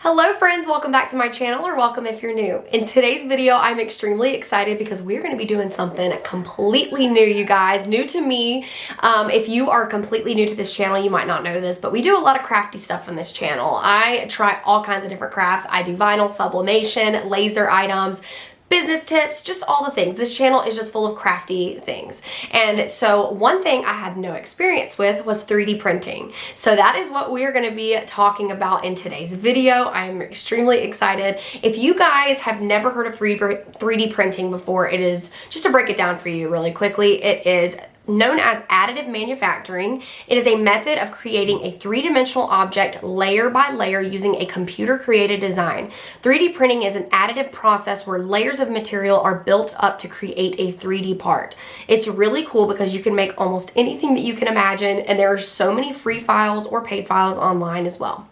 Hello friends, welcome back to my channel, or welcome if you're new. In today's video, I'm extremely excited because we're going to be doing something completely new, you guys. New to me. If you are completely new to this channel, you might not know this, but we do a lot of crafty stuff on this channel. I try all kinds of different crafts. I do vinyl, sublimation, laser items, business tips, just all the things. This channel is just full of crafty things. And so one thing I had no experience with was 3D printing. So that is what we're going to be talking about in today's video. I'm extremely excited. If you guys have never heard of 3D printing before, it is, just to break it down for you really quickly, it is known as additive manufacturing. It is a method of creating a three-dimensional object layer by layer using a computer-created design. 3D printing is an additive process where layers of material are built up to create a 3D part. It's really cool because you can make almost anything that you can imagine, and there are so many free files or paid files online as well.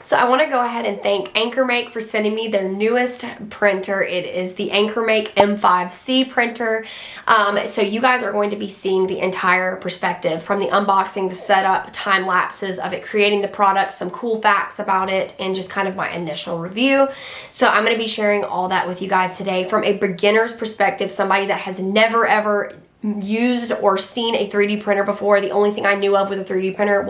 So I want to go ahead and thank AnkerMake for sending me their newest printer. It is the AnkerMake M5C printer. So you guys are going to be seeing the entire perspective from the unboxing, the setup, time lapses of it creating the product, some cool facts about it, and just kind of my initial review. So I'm going to be sharing all that with you guys today from a beginner's perspective, somebody that has never ever used or seen a 3D printer before. The only thing I knew of with a 3D printer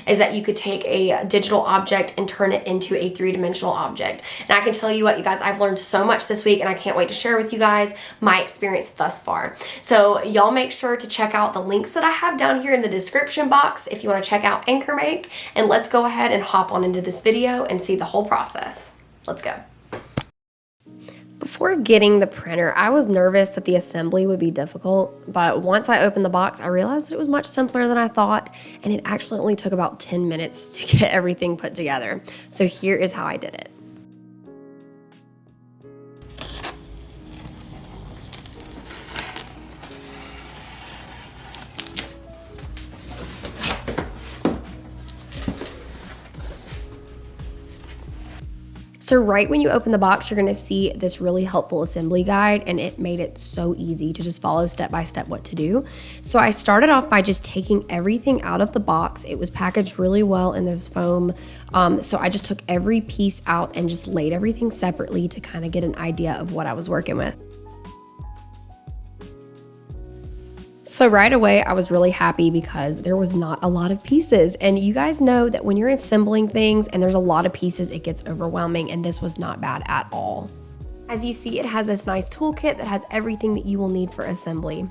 is that you could take a digital object and turn it into a three-dimensional object. And I can tell you what, you guys, I've learned so much this week, and I can't wait to share with you guys my experience thus far. So y'all make sure to check out the links that I have down here in the description box if you want to check out AnkerMake, and let's go ahead and hop on into this video and see the whole process. Let's go. Before getting the printer, I was nervous that the assembly would be difficult, but once I opened the box, I realized that it was much simpler than I thought, and it actually only took about 10 minutes to get everything put together. So here is how I did it. So right when you open the box, you're gonna see this really helpful assembly guide, and it made it so easy to just follow step by step what to do. So I started off by just taking everything out of the box. It was packaged really well in this foam. So I just took every piece out and just laid everything separately to kind of get an idea of what I was working with. So right away, I was really happy because there was not a lot of pieces. And you guys know that when you're assembling things and there's a lot of pieces, it gets overwhelming, and this was not bad at all. As you see, it has this nice toolkit that has everything that you will need for assembly.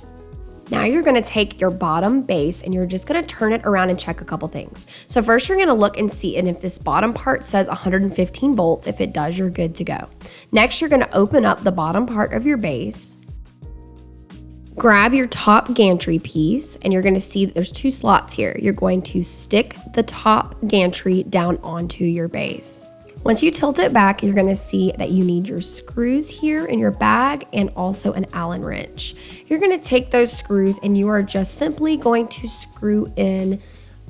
Now you're gonna take your bottom base and you're just gonna turn it around and check a couple things. So first you're gonna look and see, and if this bottom part says 115 volts, if it does, you're good to go. Next, you're gonna open up the bottom part of your base. Grab your top gantry piece, and you're going to see that there's two slots here. You're going to stick the top gantry down onto your base. Once you tilt it back, you're going to see that you need your screws here in your bag and also an Allen wrench. You're going to take those screws and you are just simply going to screw in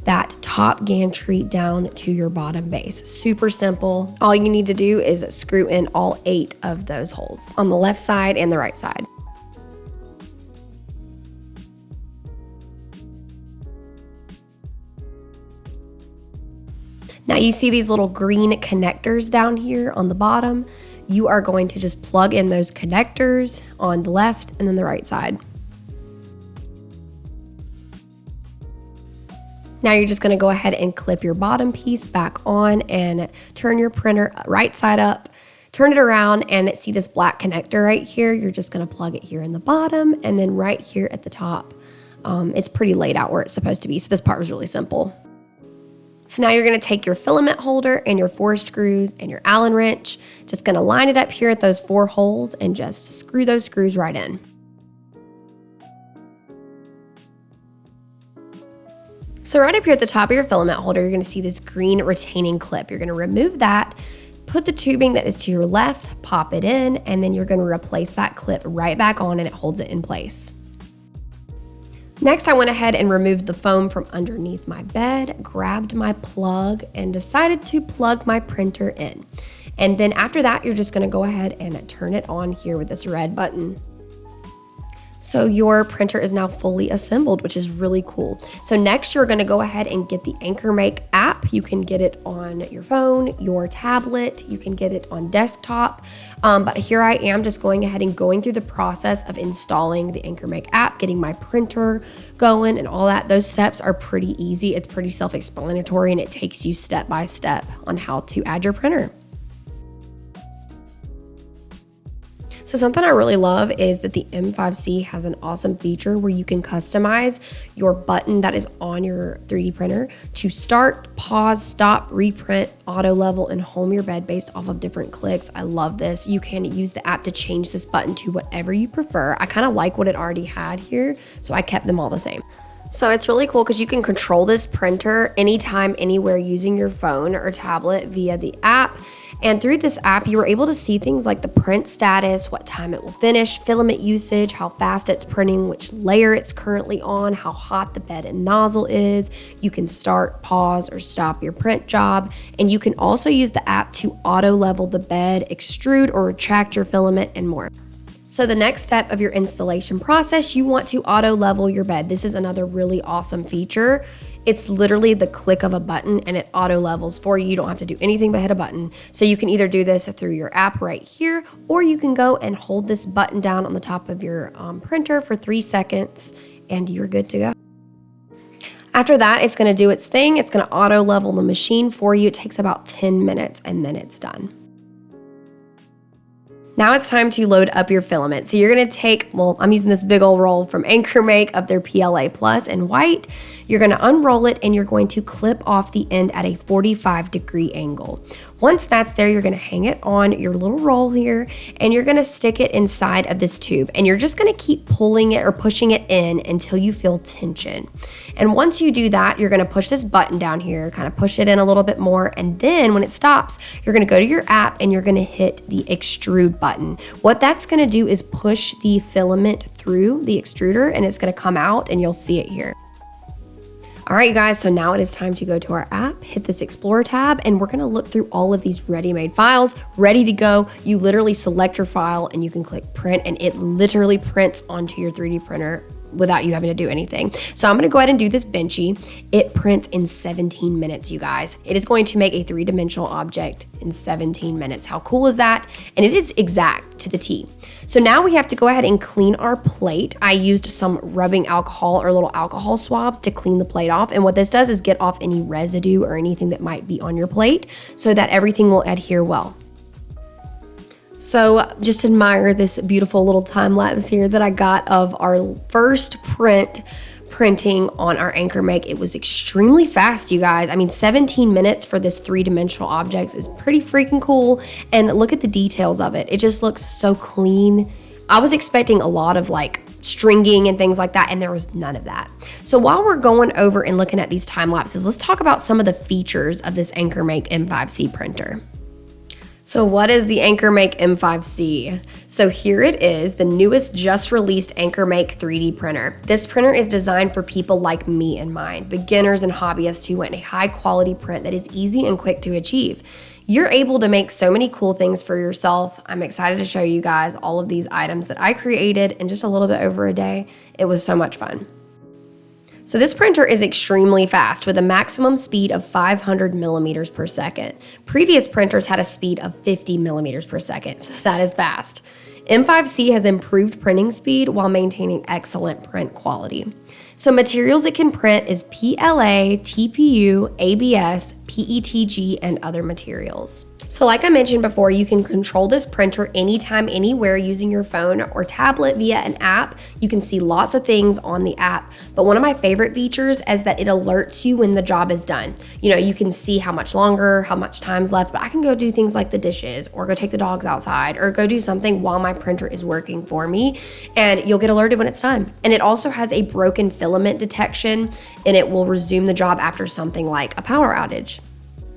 that top gantry down to your bottom base. Super simple. All you need to do is screw in all 8 of those holes on the left side and the right side. Now you see these little green connectors down here on the bottom. You are going to just plug in those connectors on the left and then the right side. Now you're just gonna go ahead and clip your bottom piece back on and turn your printer right side up, turn it around, and see this black connector right here. You're just gonna plug it here in the bottom and then right here at the top. It's pretty laid out where it's supposed to be, so this part was really simple. So now you're going to take your filament holder and your 4 screws and your Allen wrench, just going to line it up here at those 4 holes and just screw those screws right in. So right up here at the top of your filament holder, you're going to see this green retaining clip. You're going to remove that, put the tubing that is to your left, pop it in, and then you're going to replace that clip right back on, and it holds it in place. Next, I went ahead and removed the foam from underneath my bed, grabbed my plug, and decided to plug my printer in. And then after that, you're just gonna go ahead and turn it on here with this red button. So your printer is now fully assembled, which is really cool. So next you're gonna go ahead and get the AnkerMake app. You can get it on your phone, your tablet, you can get it on desktop. But here I am just going ahead and going through the process of installing the AnkerMake app, getting my printer going and all that. Those steps are pretty easy. It's pretty self-explanatory and it takes you step by step on how to add your printer. So something I really love is that the M5C has an awesome feature where you can customize your button that is on your 3D printer to start, pause, stop, reprint, auto level, and home your bed based off of different clicks. I love this. You can use the app to change this button to whatever you prefer. I kind of like what it already had here, so I kept them all the same. So it's really cool because you can control this printer anytime, anywhere using your phone or tablet via the app. And through this app, you were able to see things like the print status, what time it will finish, filament usage, how fast it's printing, which layer it's currently on, how hot the bed and nozzle is. You can start, pause, or stop your print job. And you can also use the app to auto level the bed, extrude or retract your filament, and more. So the next step of your installation process, you want to auto level your bed. This is another really awesome feature. It's literally the click of a button and it auto levels for you. You don't have to do anything but hit a button. So you can either do this through your app right here, or you can go and hold this button down on the top of your printer for 3 seconds and you're good to go. After that, it's gonna do its thing. It's gonna auto level the machine for you. It takes about 10 minutes and then it's done. Now it's time to load up your filament. So you're gonna take, well, I'm using this big old roll from AnkerMake of their PLA Plus in white. You're gonna unroll it and you're going to clip off the end at a 45-degree angle. Once that's there, you're gonna hang it on your little roll here and you're gonna stick it inside of this tube. And you're just gonna keep pulling it or pushing it in until you feel tension. And once you do that, you're gonna push this button down here, kind of push it in a little bit more. And then when it stops, you're gonna go to your app and you're gonna hit the extrude button. What that's gonna do is push the filament through the extruder and it's gonna come out and you'll see it here. All right, you guys, so now it is time to go to our app, hit this Explorer tab, and we're gonna look through all of these ready-made files, ready to go. You literally select your file and you can click print and it literally prints onto your 3D printer without you having to do anything. So I'm gonna go ahead and do this Benchy. It prints in 17 minutes, you guys. It is going to make a 3-dimensional object in 17 minutes. How cool is that? And it is exact to the T. So now we have to go ahead and clean our plate. I used some rubbing alcohol or little alcohol swabs to clean the plate off. And what this does is get off any residue or anything that might be on your plate so that everything will adhere well. So just admire this beautiful little time lapse here that I got of our first printing on our AnkerMake. It was extremely fast, you guys. I mean, 17 minutes for this 3-dimensional objects is pretty freaking cool. And look at the details of it. It just looks so clean. I was expecting a lot of like stringing and things like that, and there was none of that. So while we're going over and looking at these time lapses, let's talk about some of the features of this AnkerMake M5C printer. So what is the AnkerMake M5C? So here it is, the newest just released AnkerMake 3D printer. This printer is designed for people like me in mind, beginners and hobbyists who want a high quality print that is easy and quick to achieve. You're able to make so many cool things for yourself. I'm excited to show you guys all of these items that I created in just a little bit over a day. It was so much fun. So this printer is extremely fast with a maximum speed of 500 millimeters per second. Previous printers had a speed of 50 millimeters per second, so that is fast. M5C has improved printing speed while maintaining excellent print quality. So materials it can print is PLA, TPU, ABS, PETG, and other materials. So like I mentioned before, you can control this printer anytime, anywhere using your phone or tablet via an app. You can see lots of things on the app, but one of my favorite features is that it alerts you when the job is done. You know, you can see how much longer, how much time's left, but I can go do things like the dishes or go take the dogs outside or go do something while my printer is working for me, and you'll get alerted when it's time. And it also has a broken filament detection, and it will resume the job after something like a power outage.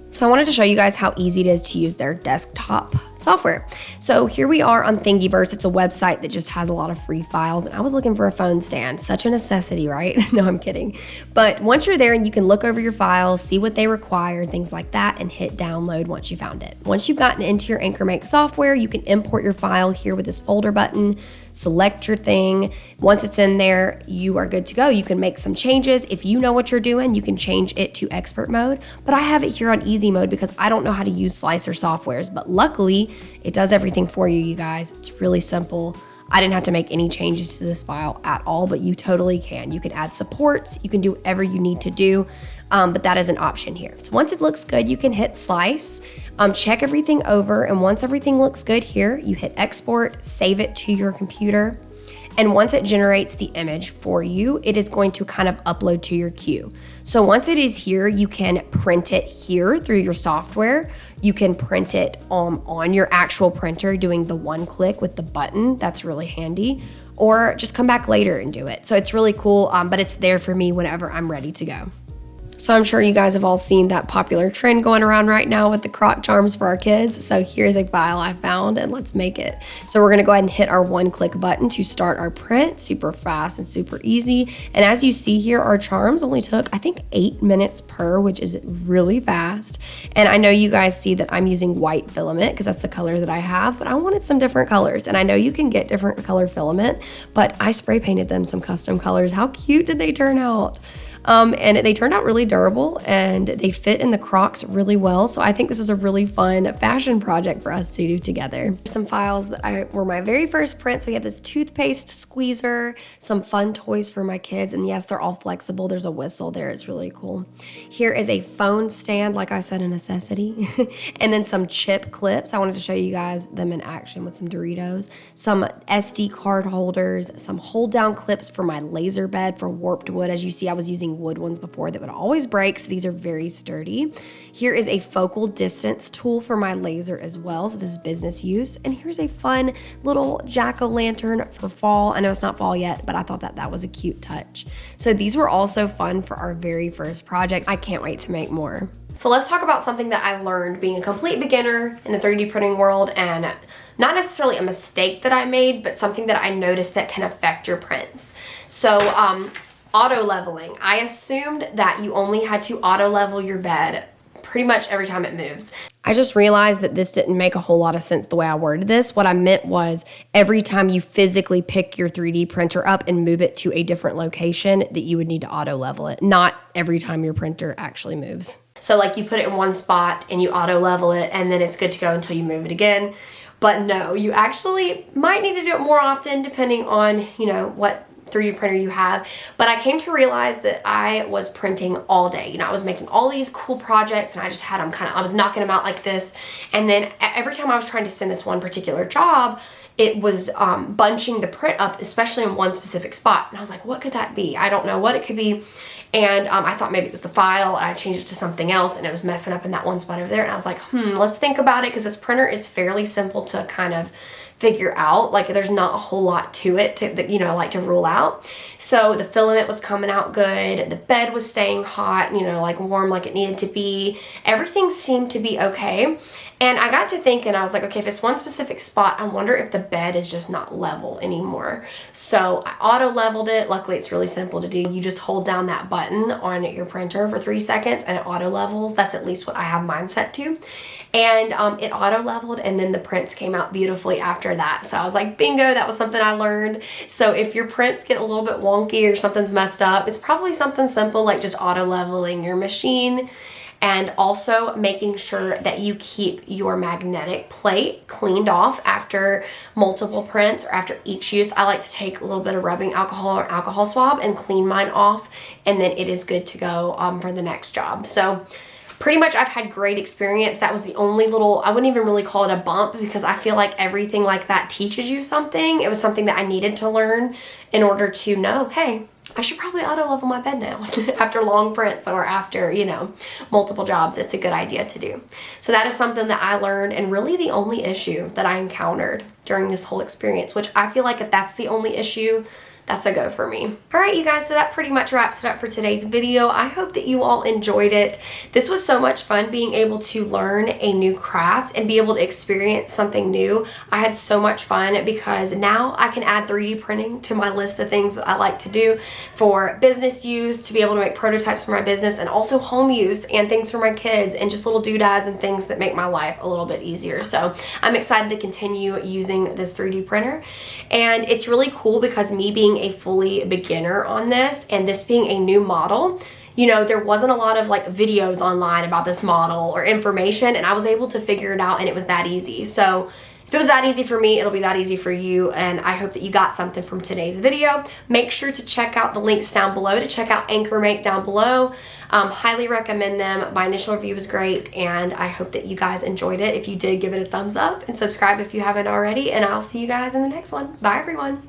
So I wanted to show you guys how easy it is to use their desktop software. So here we are on Thingiverse. It's a website that just has a lot of free files, and I was looking for a phone stand. Such a necessity, right? No, I'm kidding. But once you're there and you can look over your files, see what they require, things like that, and hit download once you found it. Once you've gotten into your AnkerMake software, you can import your file here with this folder button. select your thing. Once it's in there, you are good to go. You can make some changes. If you know what you're doing, you can change it to expert mode, but I have it here on easy mode because I don't know how to use slicer softwares, but luckily it does everything for you, you guys. It's really simple. I didn't have to make any changes to this file at all, but you totally can. You can add supports, you can do whatever you need to do, but that is an option here. So once it looks good, you can hit slice, check everything over, and once everything looks good here, you hit export, save it to your computer. And once it generates the image for you, it is going to kind of upload to your queue. So once it is here, you can print it here through your software. You can print it on your actual printer doing the one click with the button. That's really handy. Or just come back later and do it. So it's really cool, but it's there for me whenever I'm ready to go. So I'm sure you guys have all seen that popular trend going around right now with the croc charms for our kids. So here's a file I found and let's make it. So we're gonna go ahead and hit our one click button to start our print. Super fast and super easy. And as you see here, our charms only took, I think 8 minutes per, which is really fast. And I know you guys see that I'm using white filament because that's the color that I have, but I wanted some different colors. And I know you can get different color filament, but I spray painted them some custom colors. How cute did they turn out? And they turned out really durable and they fit in the Crocs really well. So I think this was a really fun fashion project for us to do together. Some files that were my very first prints. We have this toothpaste squeezer, some fun toys for my kids. And yes, they're all flexible. There's a whistle there. It's really cool. Here is a phone stand, like I said, a necessity. And then some chip clips. I wanted to show you guys them in action with some Doritos. Some SD card holders, some hold down clips for my laser bed for warped wood. As you see, I was using wood ones before that would always break, so these are very sturdy. Here is a focal distance tool for my laser as well, so this is business use. And here's a fun little jack-o'-lantern for fall. I know it's not fall yet, but I thought that was a cute touch. So these were also fun for our very first projects. I can't wait to make more. So let's talk about something that I learned being a complete beginner in the 3D printing world, and not necessarily a mistake that I made, but something that I noticed that can affect your prints. So auto leveling. I assumed that you only had to auto level your bed pretty much every time it moves. I just realized that this didn't make a whole lot of sense the way I worded this. What I meant was every time you physically pick your 3D printer up and move it to a different location, that you would need to auto level it, not every time your printer actually moves. So like you put it in one spot and you auto level it and then it's good to go until you move it again. But no, you actually might need to do it more often depending on, what 3D printer you have. But I came to realize that I was printing all day. I was making all these cool projects and I just had them I was knocking them out like this. And then every time I was trying to send this one particular job, it was bunching the print up, especially in one specific spot. And I was like, what could that be? I don't know what it could be. And I thought maybe it was the file, and I changed it to something else and it was messing up in that one spot over there. And I was like, let's think about it, because this printer is fairly simple to kind of figure out. Like there's not a whole lot to it to rule out. So the filament was coming out good. The bed was staying hot, like warm like it needed to be. Everything seemed to be okay. And I got to thinking, I was like, okay, if it's one specific spot, I wonder if the bed is just not level anymore. So I auto leveled it. Luckily, it's really simple to do. You just hold down that button on your printer for 3 seconds and it auto levels. That's at least what I have mine set to. And it auto leveled, and then the prints came out beautifully after that. So I was like, bingo, that was something I learned. So if your prints get a little bit wonky or something's messed up, it's probably something simple like just auto leveling your machine. And also making sure that you keep your magnetic plate cleaned off after multiple prints or after each use. I like to take a little bit of rubbing alcohol or alcohol swab and clean mine off, and then it is good to go for the next job. So pretty much I've had great experience. That was the only little, I wouldn't even really call it a bump, because I feel like everything like that teaches you something. It was something that I needed to learn in order to know, hey, I should probably auto level my bed now after long prints or after, multiple jobs. It's a good idea to do. So that is something that I learned, and really the only issue that I encountered during this whole experience, which I feel like if that's the only issue, that's a go for me. All right, you guys, so that pretty much wraps it up for today's video. I hope that you all enjoyed it. This was so much fun being able to learn a new craft and be able to experience something new. I had so much fun because now I can add 3D printing to my list of things that I like to do for business use, to be able to make prototypes for my business, and also home use and things for my kids, and just little doodads and things that make my life a little bit easier. So I'm excited to continue using this 3D printer. And it's really cool because me being a fully beginner on this and this being a new model, you know, there wasn't a lot of like videos online about this model or information, and I was able to figure it out, and it was that easy. So if it was that easy for me, it'll be that easy for you, and I hope that you got something from today's video. Make sure to check out the links down below to check out AnkerMake down below. Highly recommend them. My initial review was great, and I hope that you guys enjoyed it. If you did, give it a thumbs up and subscribe if you haven't already, and I'll see you guys in the next one. Bye, everyone.